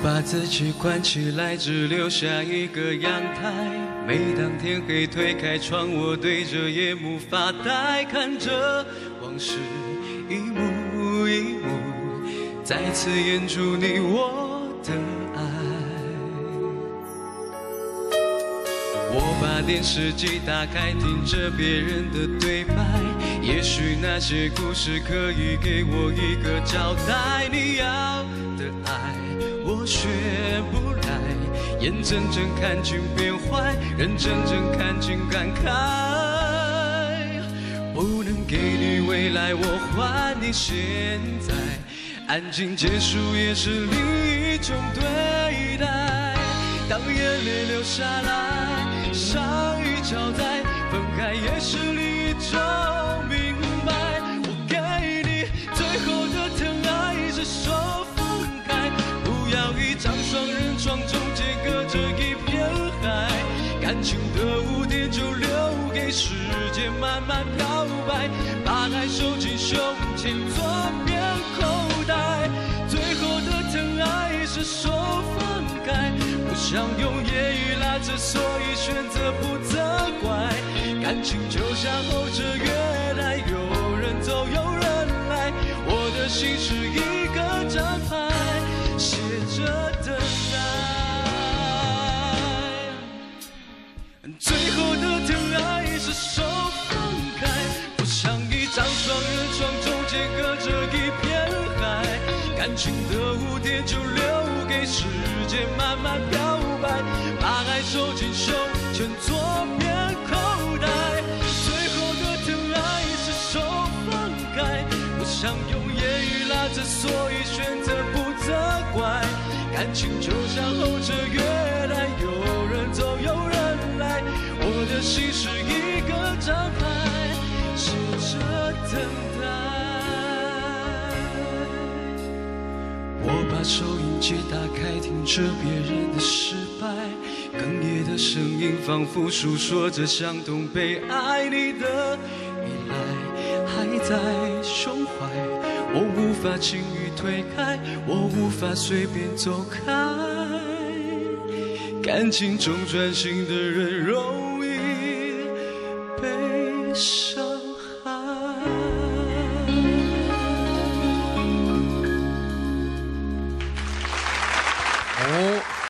把自己关起来，只留下一个阳台。每当天黑推开窗，我对着夜幕发呆，看着往事一幕一幕，再次演出你我的爱。我把电视机打开，听着别人的对白，也许那些故事可以给我一个交代。你要的爱我学不来，眼睁睁看尽变坏，人睁睁看尽感慨。不能给你未来，我还你现在，安静结束也是另一种对待。当眼泪流下来，伤已交代，分开也是另一种明白。我给你最后的疼爱是手分开，不要一张双人床，中间隔着一片海。感情的污点就留给时间慢慢漂白，把爱收进胸前左边口袋。最后的疼爱是手分开，不想用言语拉扯，所以选择不责怪。感情就像候车月台，有人走有人来，我的心是一个站牌，写着等待。最后的疼爱是手分开，不像一张双人床，中间隔着一片海。感情的污点就留给时间慢慢漂白，把爱收进胸前左边口袋。最后的疼爱是手分开，不想用言语拉扯，所以选择不责怪。感情就像候车月台，有人走有人来，我的心是一个站牌，写着等待。我把收音机打开，听着别人的失败，哽咽的声音仿佛诉说着相同悲哀。你的依赖还在胸怀，我无法轻易推开，我无法随便走开。感情中专心的人容易被伤。